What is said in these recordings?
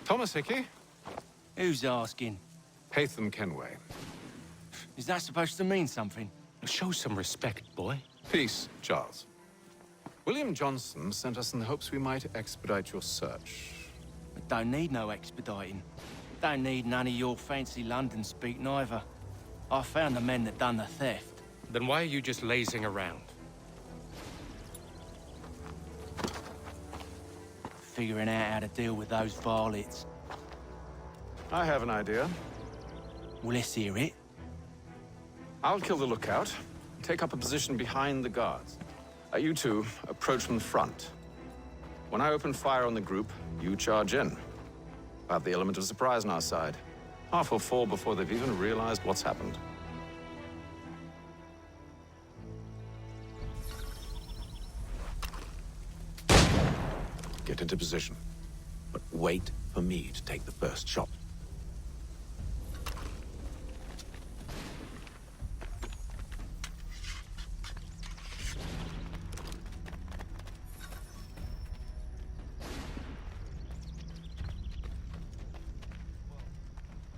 Thomas Hickey? Who's asking? Haytham Kenway. Is that supposed to mean something? Show some respect, boy. Peace, Charles. William Johnson sent us in the hopes we might expedite your search. I don't need no expediting. Don't need none of your fancy London speak neither. I found the men that done the theft. Then why are you just lazing around? Figuring out how to deal with those varlets. I have an idea. Well, let's hear it. I'll kill the lookout, take up a position behind the guards. You two approach from the front. When I open fire on the group, you charge in. I have the element of surprise on our side. Half will fall before they've even realized what's happened. Get into position, but wait for me to take the first shot.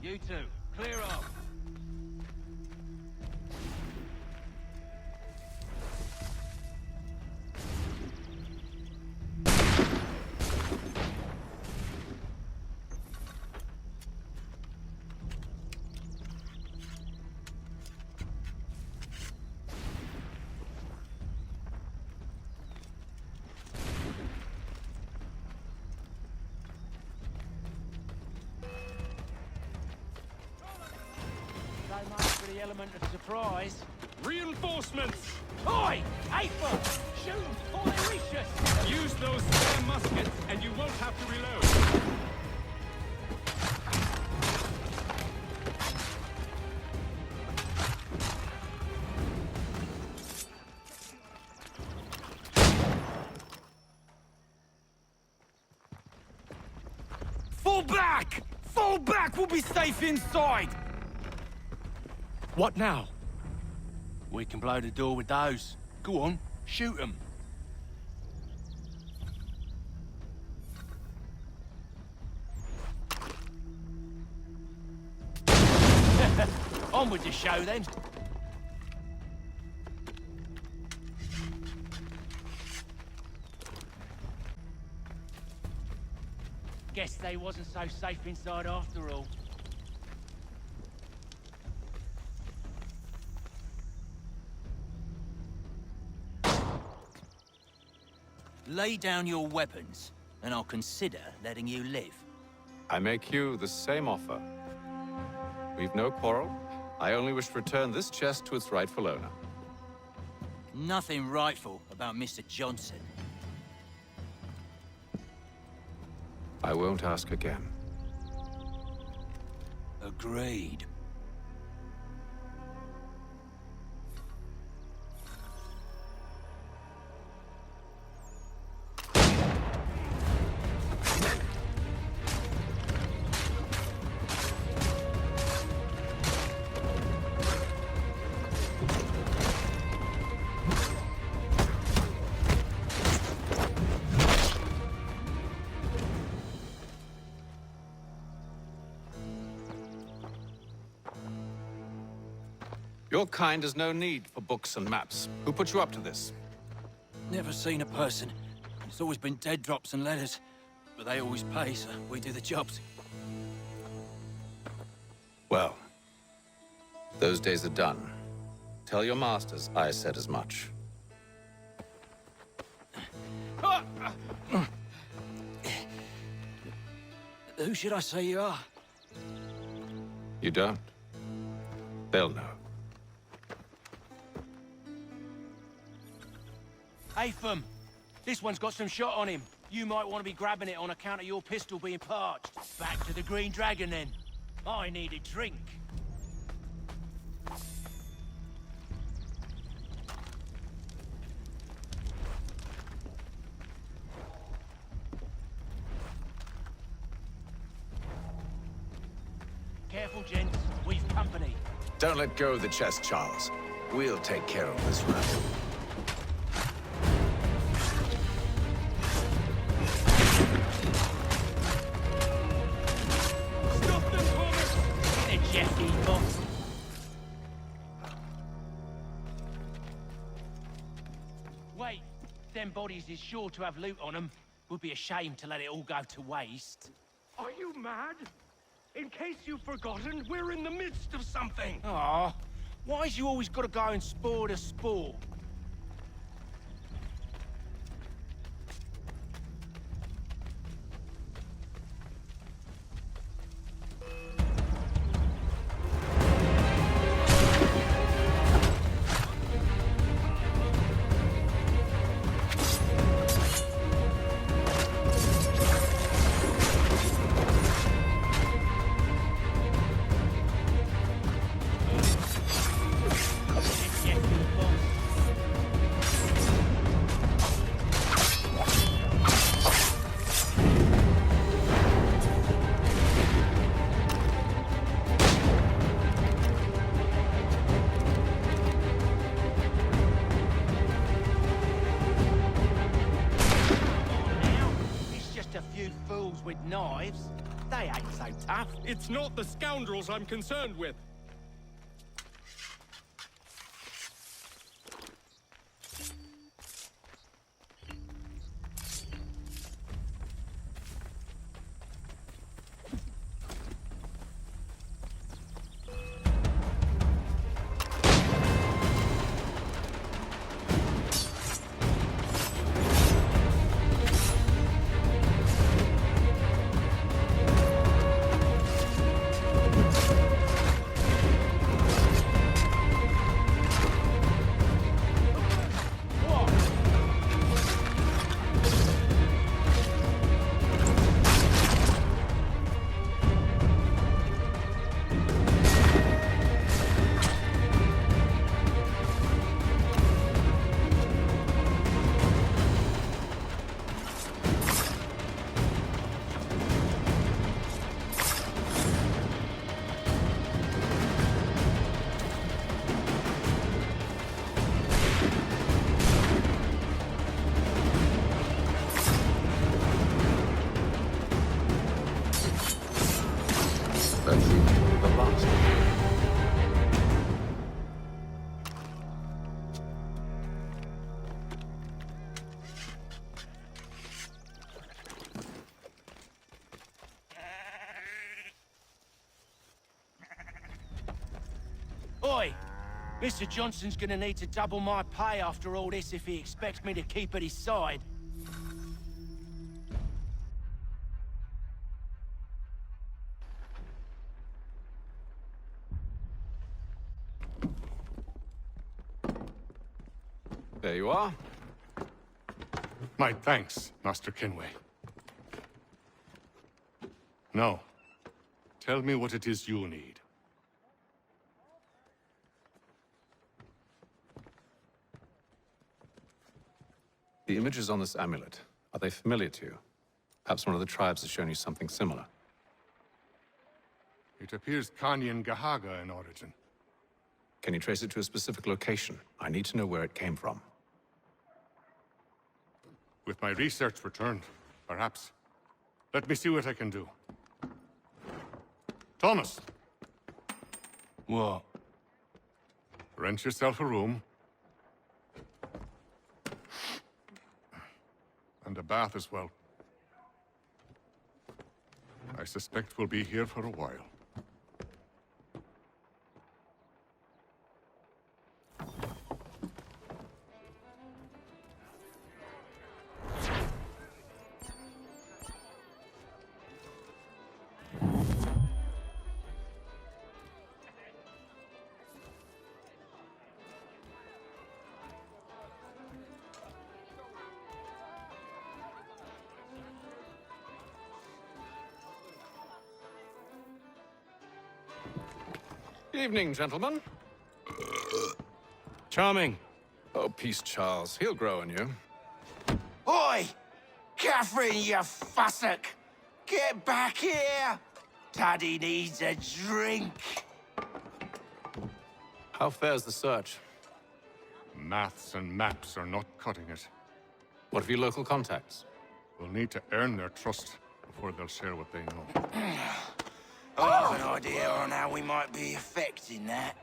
You two, clear off. So much for the element of surprise. Reinforcements! Oi! Haytham! Shoot them before they reach us! Use those spare muskets, and you won't have to reload. Fall back! Fall back! We'll be safe inside! What now? We can blow the door with those. Go on, shoot them. On with the show then. Guess they wasn't so safe inside after all. Lay down your weapons, and I'll consider letting you live. I make you the same offer. We've no quarrel. I only wish to return this chest to its rightful owner. Nothing rightful about Mr. Johnson. I won't ask again. Agreed. Your kind has no need for books and maps. Who put you up to this? Never seen a person. It's always been dead drops and letters. But they always pay, so we do the jobs. Well, those days are done. Tell your masters I said as much. Who should I say you are? You don't? They'll know. Haytham, this one's got some shot on him. You might want to be grabbing it on account of your pistol being parched. Back to the Green Dragon, then. I need a drink. Careful, gents. We've company. Don't let go of the chest, Charles. We'll take care of this round. bodies is sure to have loot on them. Would be a shame to let it all go to waste. Are you mad? In case you've forgotten, we're in the midst of something. Aw, why's you always gotta go and spoil the sport? With knives, they ain't so tough. It's not the scoundrels I'm concerned with. Oi! Mr. Johnson's gonna need to double my pay after all this if he expects me to keep at his side. There you are. My thanks, Master Kenway. Now, tell me what it is you need. The images on this amulet, are they familiar to you? Perhaps one of the tribes has shown you something similar. It appears Kanyan Gahaga in origin. Can you trace it to a specific location? I need to know where it came from. With my research returned, perhaps. Let me see what I can do. Thomas! What? Rent yourself a room. And a bath as well. I suspect we'll be here for a while. Evening, gentlemen. Charming. Oh, peace, Charles. He'll grow on you. Oi! Catherine, you fussock! Get back here! Taddy needs a drink. How fares the search? Maths and maps are not cutting it. What of your local contacts? We'll need to earn their trust before they'll share what they know. I have an idea on how we might be affecting that.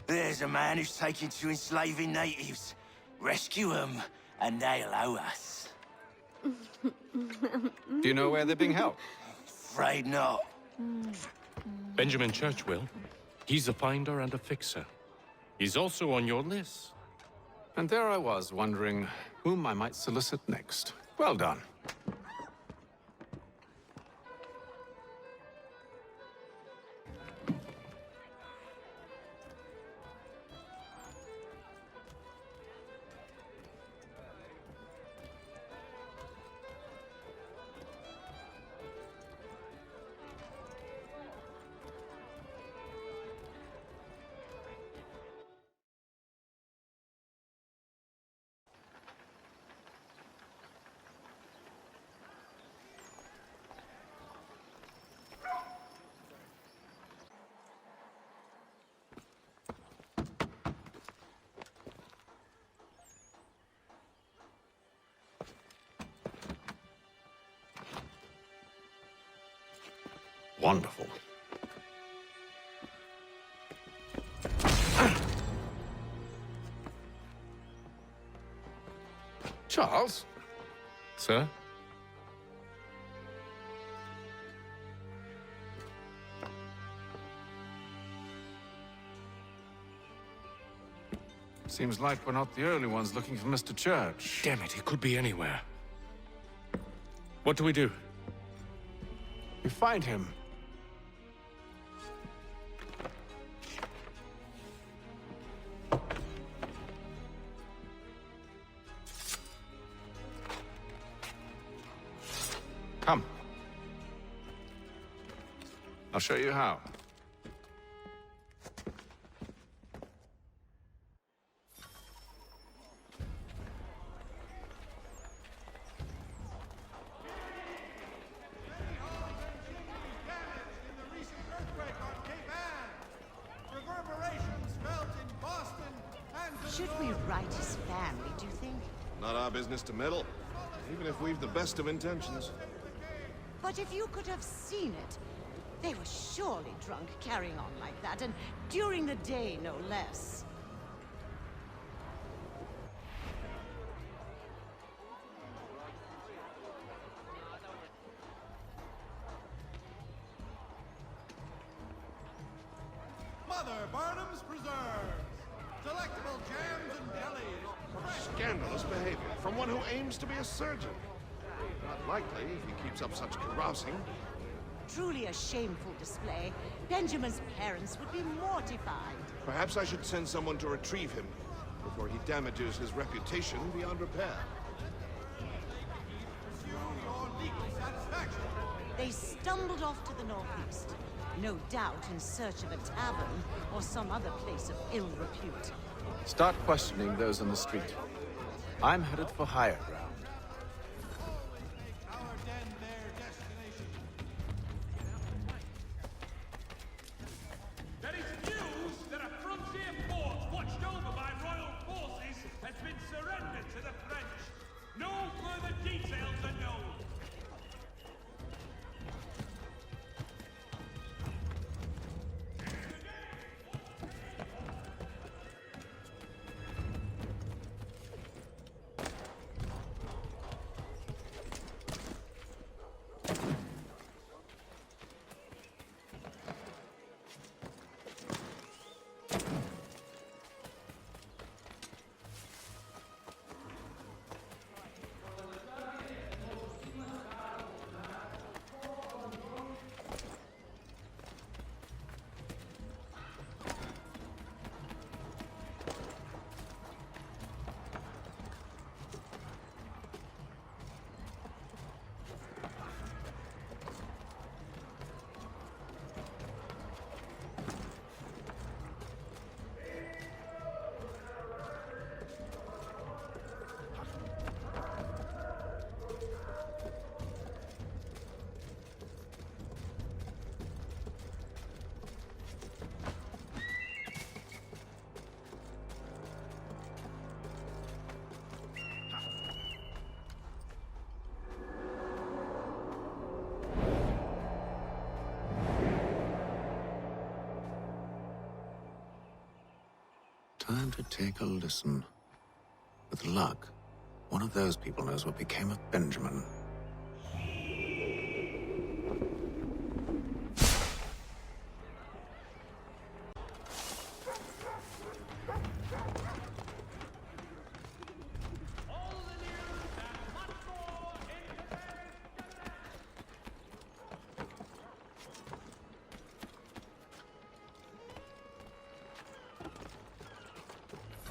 There's a man who's taken to enslaving natives. Rescue them, and they'll owe us. Do you know where they're being held? Afraid not. Benjamin Church will. He's a finder and a fixer. He's also on your list. And there I was, wondering whom I might solicit next. Well done. Wonderful. Charles? Sir? Seems like we're not the only ones looking for Mr. Church. Damn it, he could be anywhere. What do we do? We find him. Come. I'll show you how. Should we write his family, do you think? Not our business to meddle, even if we've the best of intentions. But if you could have seen it, they were surely drunk carrying on like that, and during the day, no less. Mother Barnum's Preserves! Delectable jams and jellies! Scandalous behavior from one who aims to be a surgeon. Not likely if he keeps up such carousing. Truly a shameful display. Benjamin's parents would be mortified. Perhaps I should send someone to retrieve him before he damages his reputation beyond repair. Pursue your legal satisfaction! They stumbled off to the northeast, no doubt in search of a tavern or some other place of ill repute. Start questioning those on the street. I'm headed for higher ground. Make our den their destination. There is news that a frontier fort watched over by royal forces has been surrendered to the French. No further details are known. Time to take a listen. With luck, One of those people knows what became of Benjamin.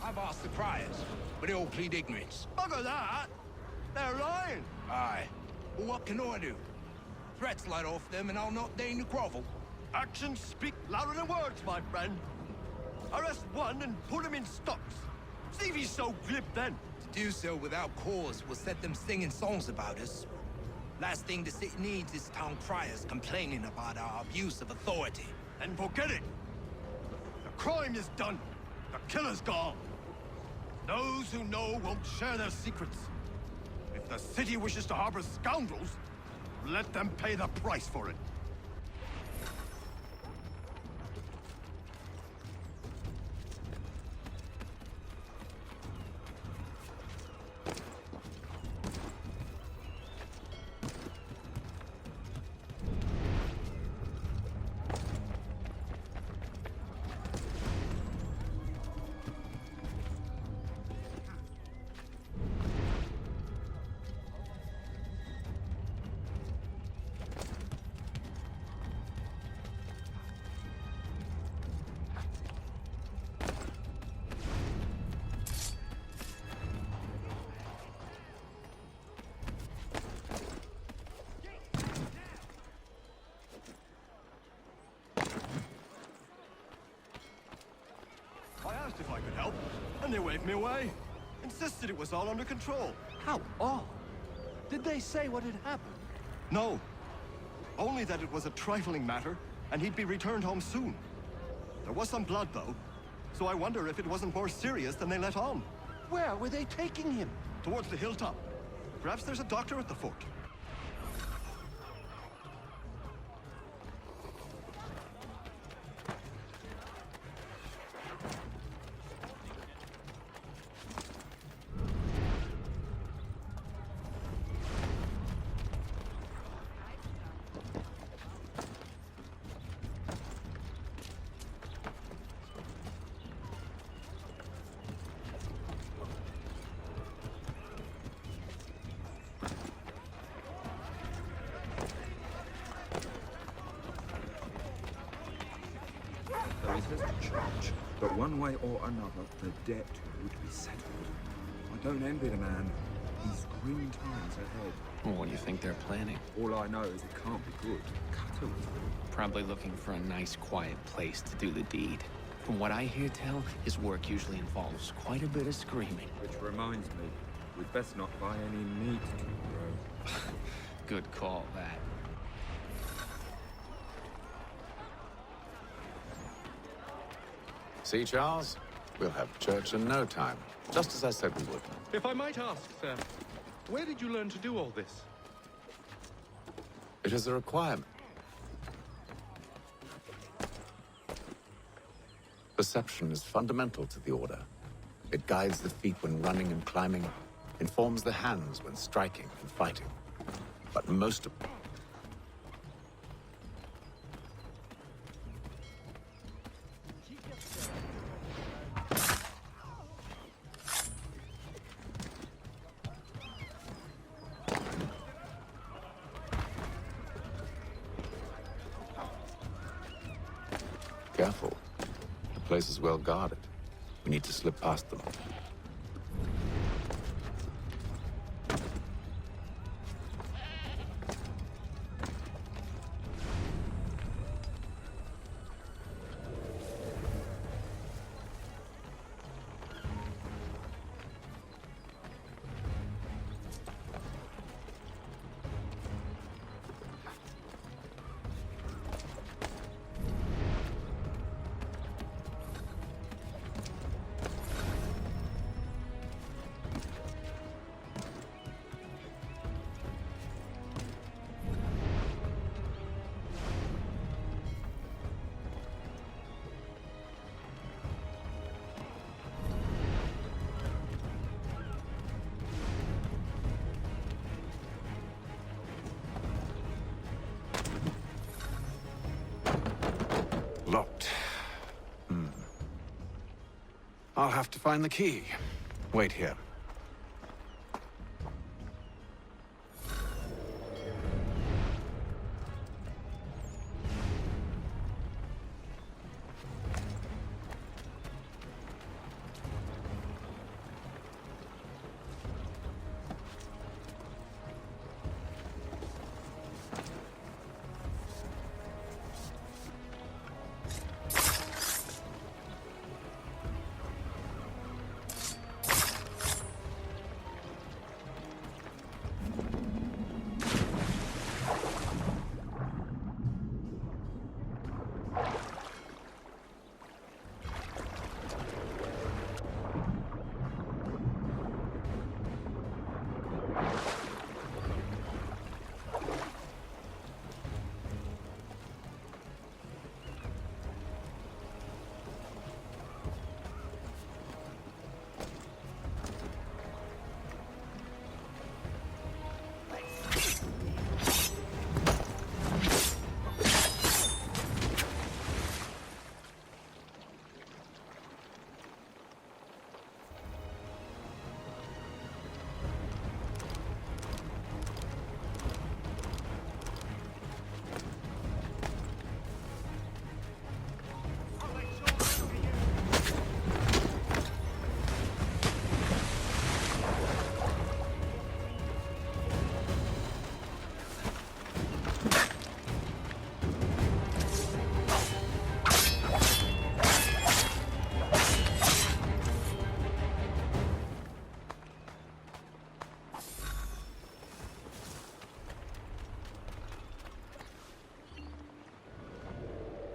I've asked the criers, but they all plead ignorance. Bugger that! They're lying! Aye. Well, what can I do? Threats light off them and I'll not deign to grovel. Actions speak louder than words, my friend. Arrest one and put him in stocks. See if he's so glib then. To do so without cause will set them singing songs about us. Last thing the city needs is town criers complaining about our abuse of authority. And forget it. The crime is done. The killer's gone. Those who know won't share their secrets. If the city wishes to harbor scoundrels, let them pay the price for it. I asked if I could help, and they waved me away. Insisted it was all under control. How odd. Did they say what had happened? No. Only that it was a trifling matter, and he'd be returned home soon. There was some blood, though, so I wonder if it wasn't more serious than they let on. Where were they taking him? Towards the hilltop. Perhaps there's a doctor at the fort. There is little charge, but one way or another, the debt would be settled. I don't envy the man. He's grim times ahead. Well, what do you think they're planning? All I know is it can't be good. Cut him. Probably looking for a nice, quiet place to do the deed. From what I hear tell, his work usually involves quite a bit of screaming. Which reminds me, we'd best not buy any meat tomorrow. Good call, that. See, Charles? We'll have church in no time, just as I said we would. If I might ask, sir, where did you learn to do all this? It is a requirement. Perception is fundamental to the Order. It guides the feet when running and climbing, informs the hands when striking and fighting. But most of Careful. The place is well guarded. We need to slip past them. Locked. I'll have to find the key. Wait here.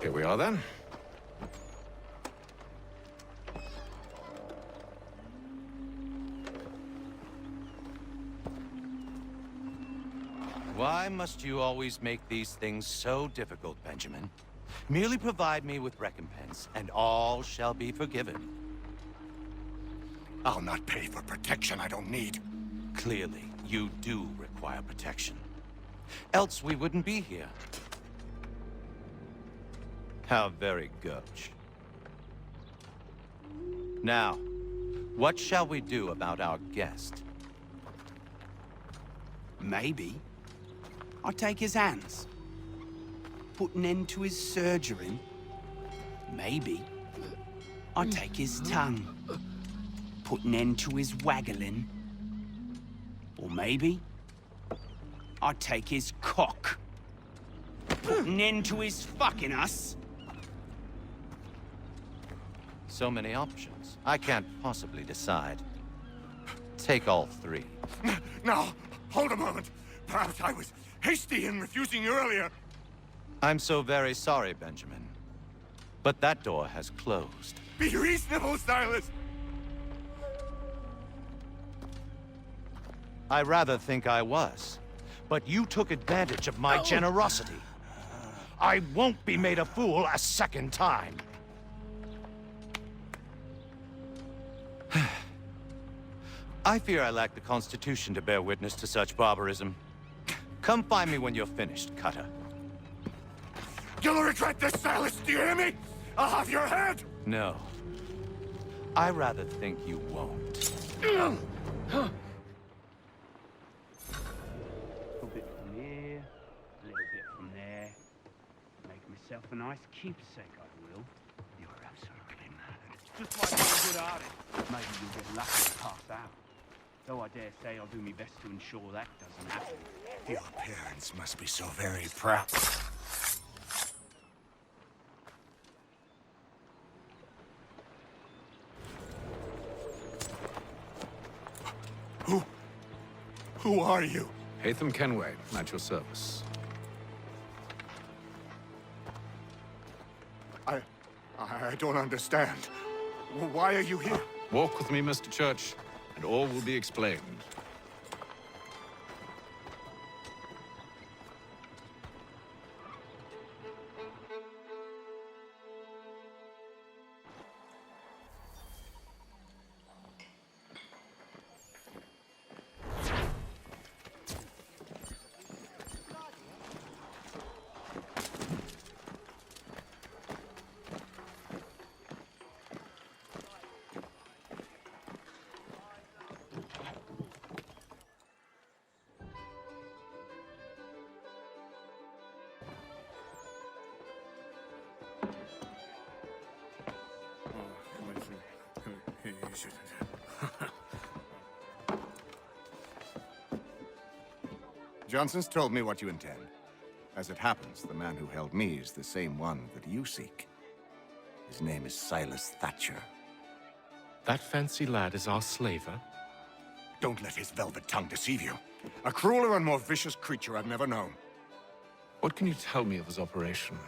Here we are, then. Why must you always make these things so difficult, Benjamin? Merely provide me with recompense, and all shall be forgiven. I'll not pay for protection I don't need. Clearly, you do require protection. Else we wouldn't be here. How very gauche. Now, what shall we do about our guest? Maybe I'll take his hands. Put an end to his surgery. Maybe I'll take his tongue. Put an end to his waggling. Or maybe I'll take his cock. Put an end to his fucking us. So many options. I can't possibly decide. Take all three. Now, hold a moment. Perhaps I was hasty in refusing you earlier. I'm so very sorry, Benjamin. But that door has closed. Be reasonable, Silas! I rather think I was. But you took advantage of my generosity. I won't be made a fool a second time. I fear I lack the constitution to bear witness to such barbarism. Come find me when you're finished, Cutter. You'll regret this, Silas, do you hear me? I'll have your head! No. I rather think you won't. A little bit from here, a little bit from there. Make myself a nice keepsake, I will. You're absolutely mad. Just like I'm good at it. Maybe you'll get lucky and pass out. Though I dare say I'll do my best to ensure that doesn't happen. Your parents must be so very proud. Who are you? Haytham Kenway, at your service. I don't understand. Why are you here? Walk with me, Mr. Church, and all will be explained. Johnson's told me what you intend. As it happens, the man who held me is the same one that you seek. His name is Silas Thatcher. That fancy lad is our slaver? Don't let his velvet tongue deceive you. A crueler and more vicious creature I've never known. What can you tell me of his operation?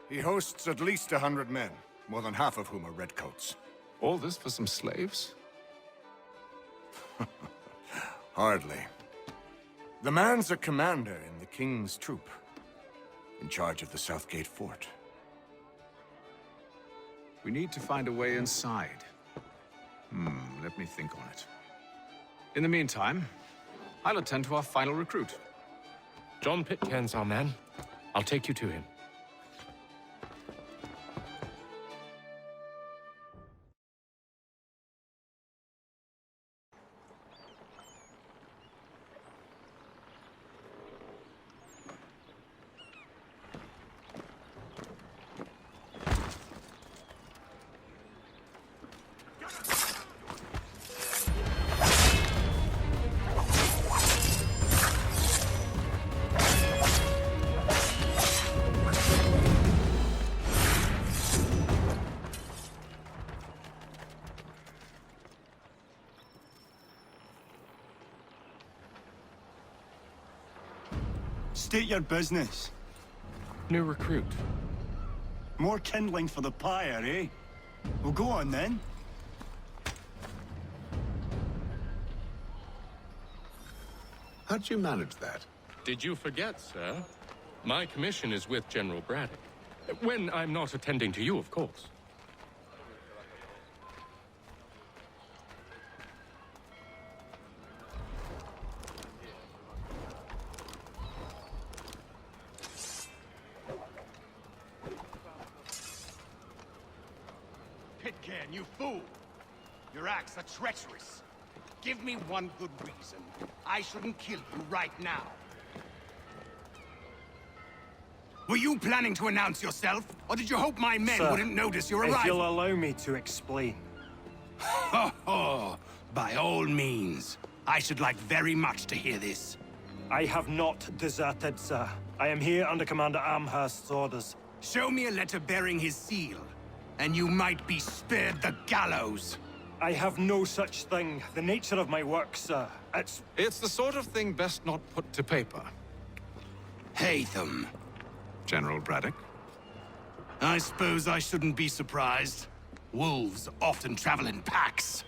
He hosts at least 100 men, more than half of whom are redcoats. All this for some slaves? Hardly. The man's a commander in the King's troop, in charge of the Southgate Fort. We need to find a way inside. Let me think on it. In the meantime, I'll attend to our final recruit. John Pitcairn's our man. I'll take you to him. State your business. New recruit. More kindling for the pyre, eh? Well, go on then. How'd you manage that? Did you forget, sir? My commission is with General Braddock. When I'm not attending to you, of course. Pitcairn, you fool! Your acts are treacherous. Give me one good reason. I shouldn't kill you right now. Were you planning to announce yourself? Or did you hope my men wouldn't notice your arrival? If you'll allow me to explain. Ho ho! By all means. I should like very much to hear this. I have not deserted, sir. I am here under Commander Amherst's orders. Show me a letter bearing his seal, and you might be spared the gallows. I have no such thing. The nature of my work, sir, It's the sort of thing best not put to paper. Haytham. General Braddock? I suppose I shouldn't be surprised. Wolves often travel in packs.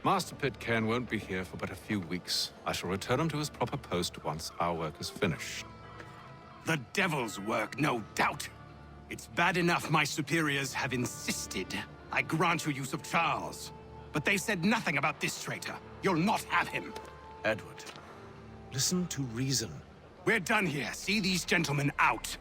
Master Pitcairn won't be here for but a few weeks. I shall return him to his proper post once our work is finished. The devil's work, no doubt. It's bad enough my superiors have insisted I grant you use of Charles. But they've said nothing about this traitor. You'll not have him. Edward, listen to reason. We're done here. See these gentlemen out.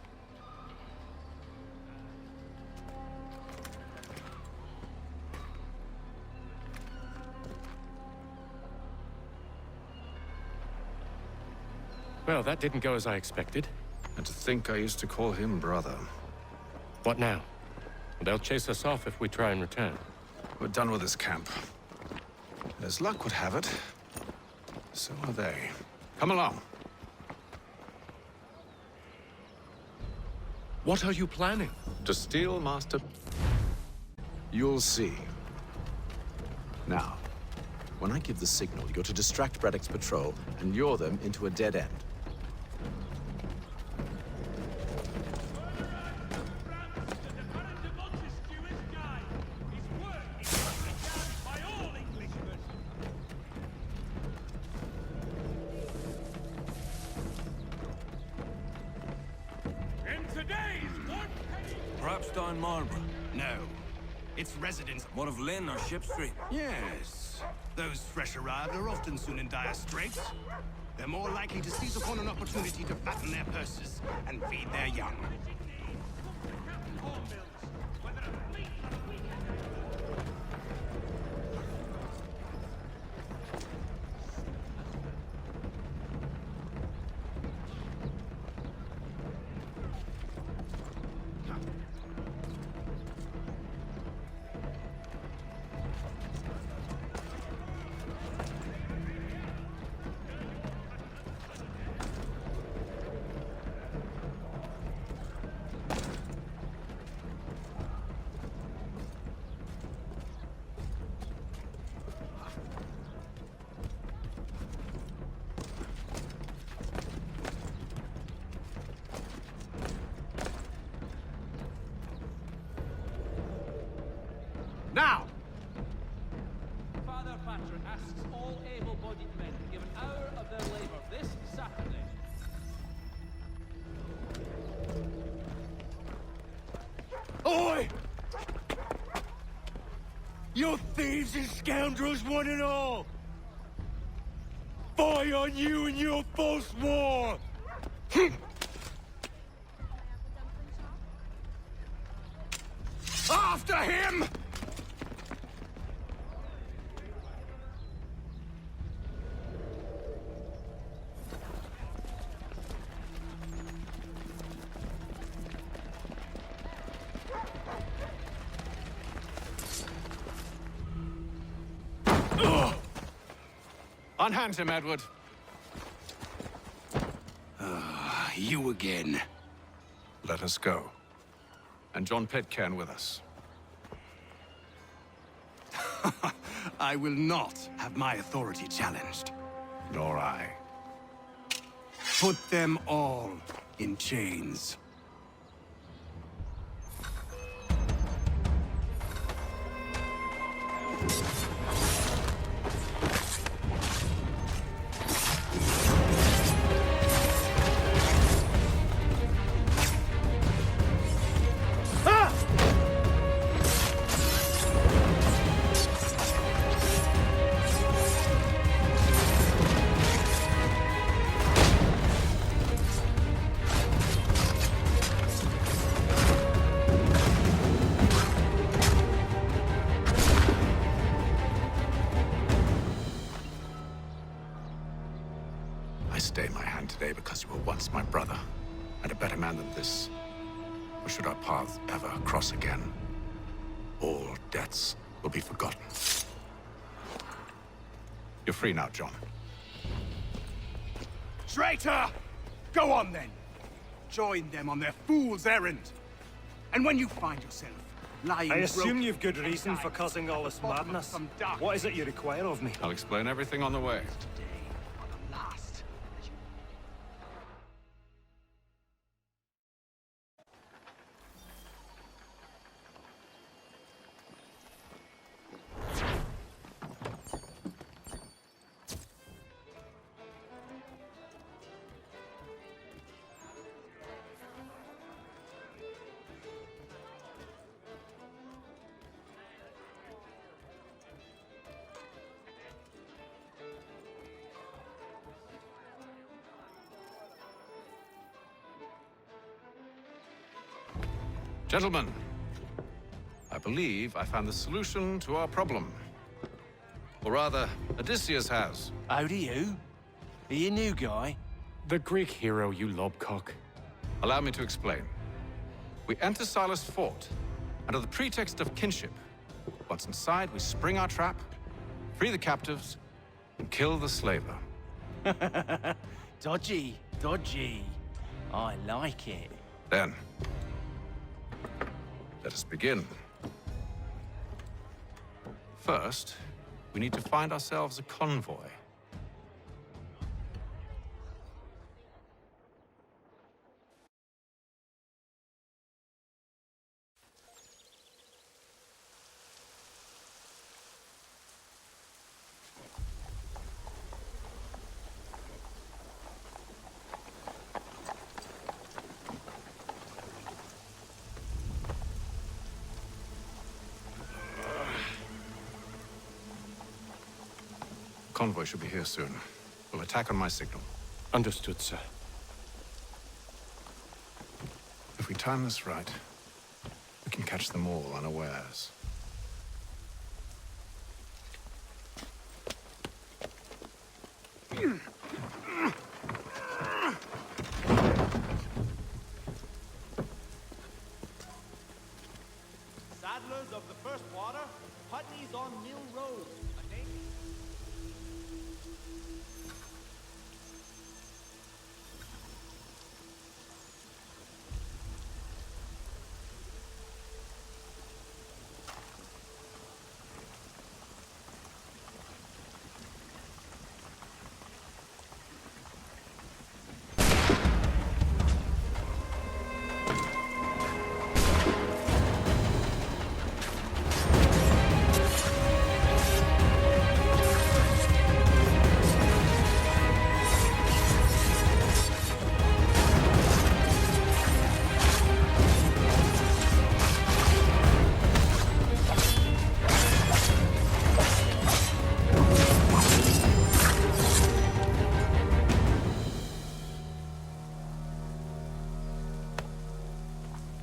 Well, that didn't go as I expected. And to think I used to call him brother. What now? They'll chase us off if we try and return. We're done with this camp. As luck would have it, so are they. Come along. What are you planning? To steal Master... You'll see. Now, when I give the signal, you're to distract Braddock's patrol and lure them into a dead end. No. It's residents. What of Lynn or Ship Street? Yes. Those fresh arrived are often soon in dire straits. They're more likely to seize upon an opportunity to fatten their purses and feed their young. Now! Father Patron asks all able-bodied men to give an hour of their labor this Saturday. Oi! You thieves and scoundrels, one and all! Fie on you and your false war! After him! Unhand him, Edward. You again. Let us go. And John Pitcairn with us. I will not have my authority challenged. Nor I. Put them all in chains. I stay my hand today because you were once my brother, and a better man than this. Or should our paths ever cross again, all debts will be forgotten. You're free now, John. Traitor! Go on then. Join them on their fool's errand. And when you find yourself lying I assume broken you've good reason for causing all this madness. What is it you require of me? I'll explain everything on the way. Gentlemen, I believe I found the solution to our problem. Or rather, Odysseus has. How do you? Are you a new guy? The Greek hero, you lobcock. Allow me to explain. We enter Silas' fort under the pretext of kinship. Once inside, we spring our trap, free the captives, and kill the slaver. Dodgy, dodgy. I like it. Then, let us begin. First, we need to find ourselves a convoy. Convoy should be here soon. We'll attack on my signal. Understood, sir. If we time this right, we can catch them all unawares. Saddlers of the first water, Putney's on Mill Road.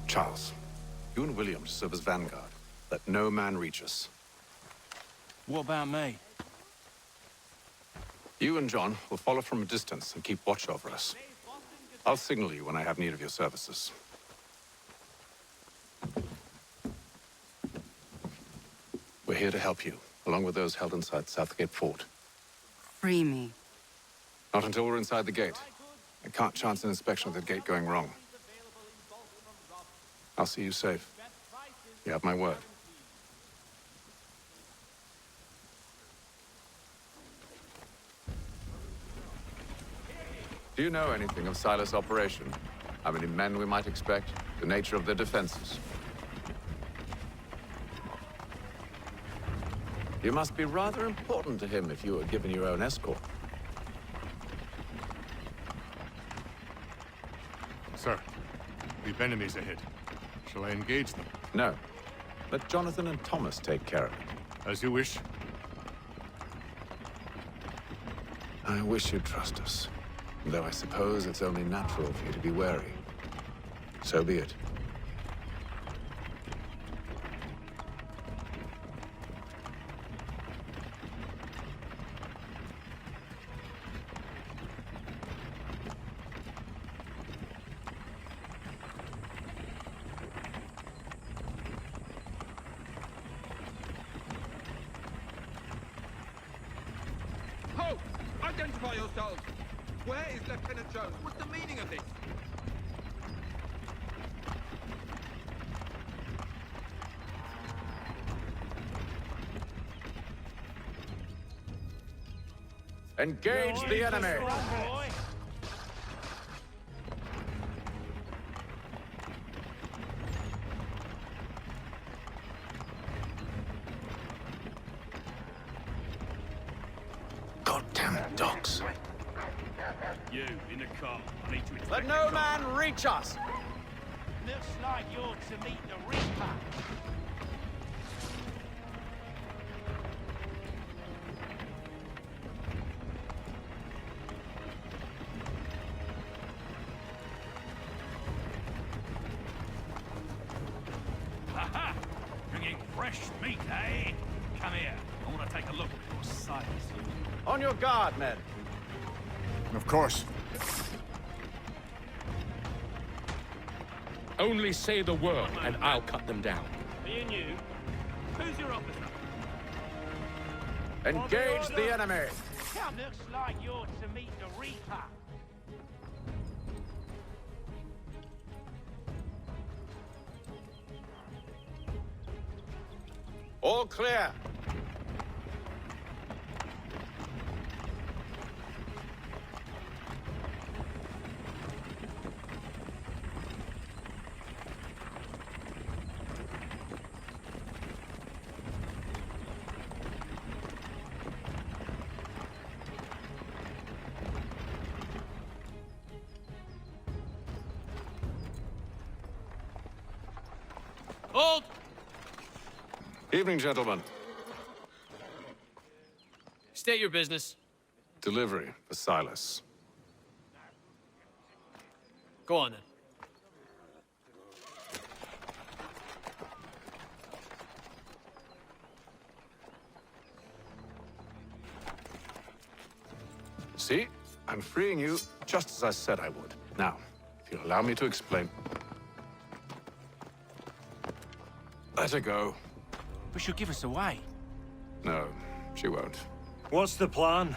Charles, you and William serve as vanguard. Let no man reach us. What about me? You and John will follow from a distance and keep watch over us. I'll signal you when I have need of your services. We're here to help you, along with those held inside Southgate Fort. Free me. Not until we're inside the gate. I can't chance an inspection of the gate going wrong. I'll see you safe. You have my word. Do you know anything of Silas' operation? How many men we might expect? The nature of their defenses? You must be rather important to him if you were given your own escort. Sir, we've enemies ahead. Shall I engage them? No. Let Jonathan and Thomas take care of it. As you wish. I wish you'd trust us. Though I suppose it's only natural for you to be wary. So be it. Halt! Identify yourselves! Where is Lieutenant Jones? What's the meaning of this? Engage the enemy! Goddamn dogs. You, in the car. I need to inspect Let no man reach us! Looks like you're to meet the Reaper. Ha-ha! Bringing fresh meat, eh? Come here. I want to take a look at your Silas. On your guard, men. Of course. Only say the word, and I'll cut them down. Me and you? Who's your officer? Engage the enemy! Looks like you're to meet the Reaper. All clear. Hold! Evening, gentlemen. State your business. Delivery for Silas. Go on, then. See? I'm freeing you just as I said I would. Now, if you'll allow me to explain. Let her go. But she'll give us away. No, she won't. What's the plan?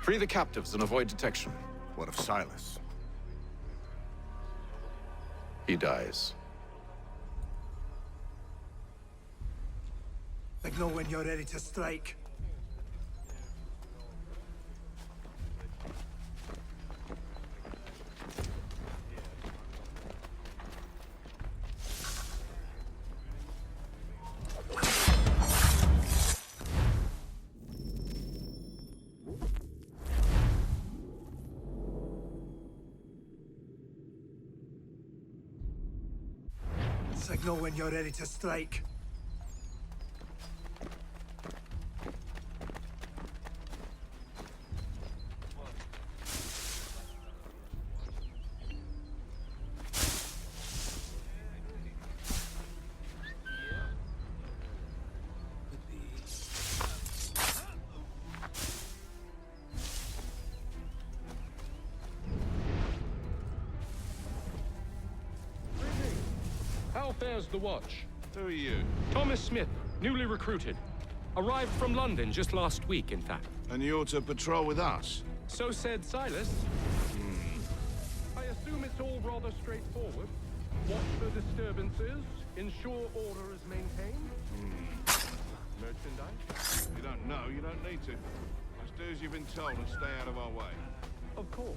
Free the captives and avoid detection. What of Silas? He dies. Signal when you're ready to strike. Signal when you're ready to strike. How fares the watch? Who are you? Thomas Smith, newly recruited. Arrived from London just last week, in fact. And you're to patrol with us? So said Silas. I assume it's all rather straightforward. Watch for disturbances, ensure order is maintained. Merchandise? You don't know, you don't need to. Just do as you've been told and stay out of our way. Of course.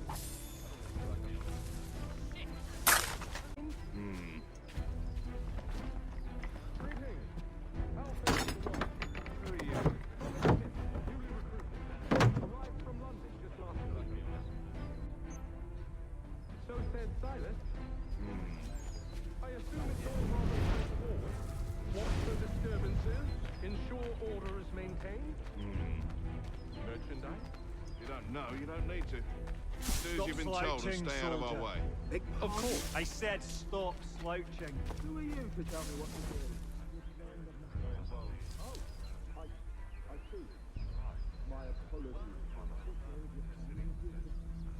So said Silas. I assume it's all rather straightforward. Watch for disturbances, ensure order is maintained. Merchandise? You don't know, you don't need to. Just do as you've been told and stay out of our way. Of course. I said stop slouching. Who are you to tell me what to do? I see. My apologies.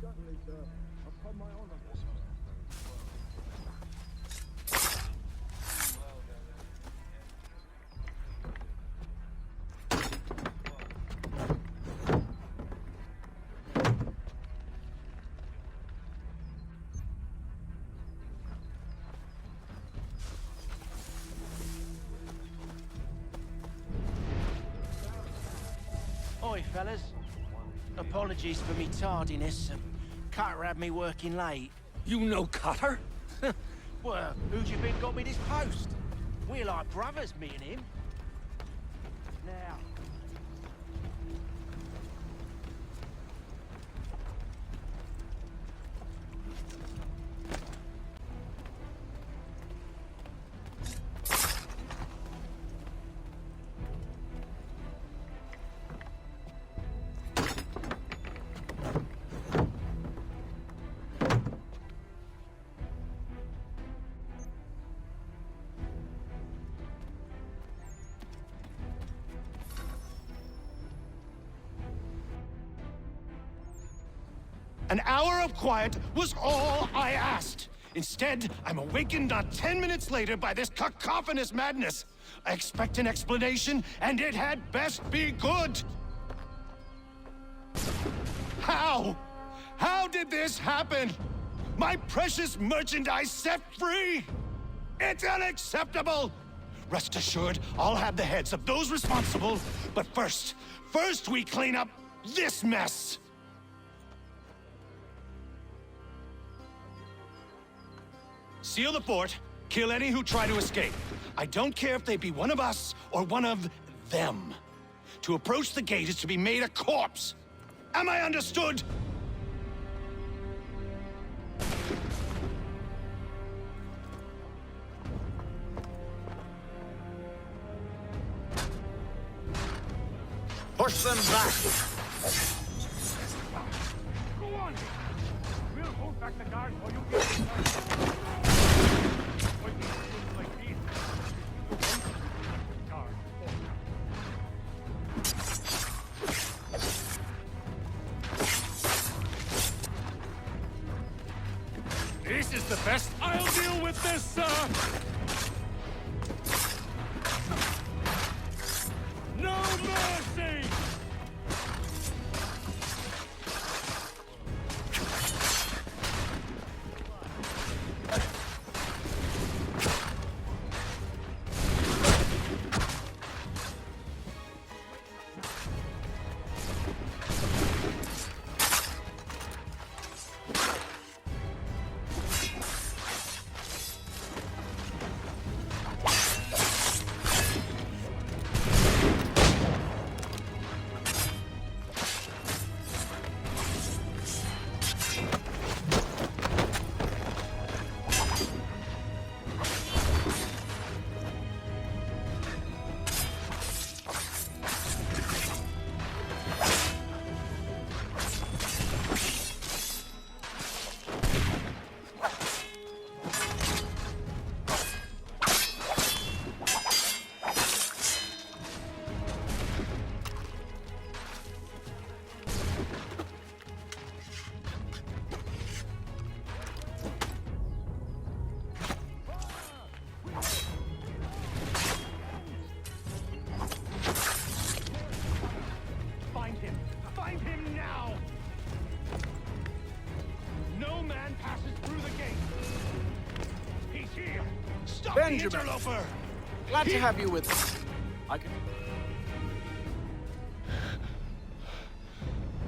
Certainly, sir. Upon my honor. Oi, fellas. Apologies for me tardiness. Cutter had me working late. You know Cutter? Well, who do you think got me this post? We're like brothers, me and him. Now. An hour of quiet was all I asked. Instead, I'm awakened not 10 minutes later by this cacophonous madness. I expect an explanation, and it had best be good. How? How did this happen? My precious merchandise set free? It's unacceptable! Rest assured, I'll have the heads of those responsible, but first we clean up this mess! Seal the fort, kill any who try to escape. I don't care if they be one of us or one of them. To approach the gate is to be made a corpse. Am I understood? Push them back! Go on! We'll hold back the guard while you get like these. This is the best. I'll deal with this, sir! No mercy! Benjamin! Glad to have you with us. I can...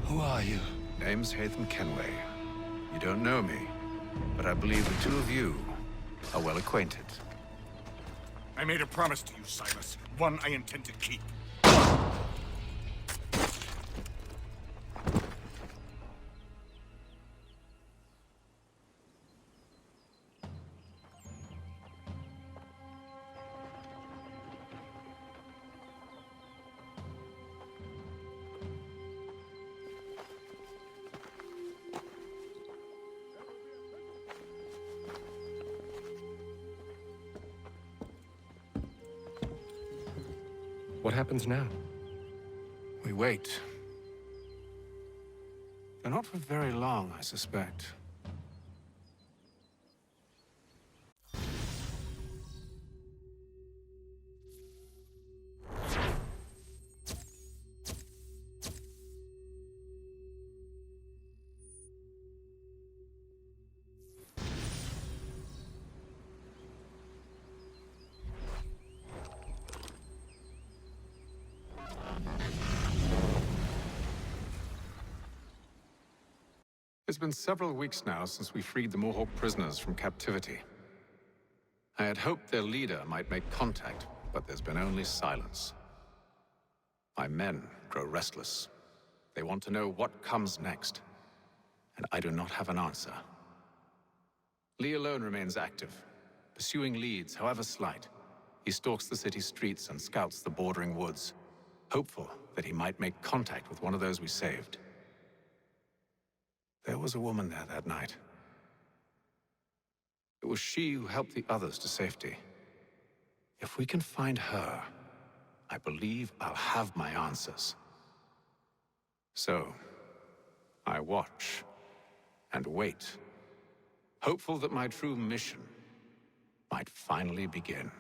Who are you? Name's Haytham Kenway. You don't know me, but I believe the two of you are well acquainted. I made a promise to you, Silas. One I intend to keep. What happens now? We wait. But not for very long, I suspect. It's been several weeks now since we freed the Mohawk prisoners from captivity. I had hoped their leader might make contact, but there's been only silence. My men grow restless. They want to know what comes next, and I do not have an answer. Lee alone remains active, pursuing leads, however slight. He stalks the city streets and scouts the bordering woods, hopeful that he might make contact with one of those we saved. There was a woman there that night. It was she who helped the others to safety. If we can find her, I believe I'll have my answers. So, I watch and wait, hopeful that my true mission might finally begin.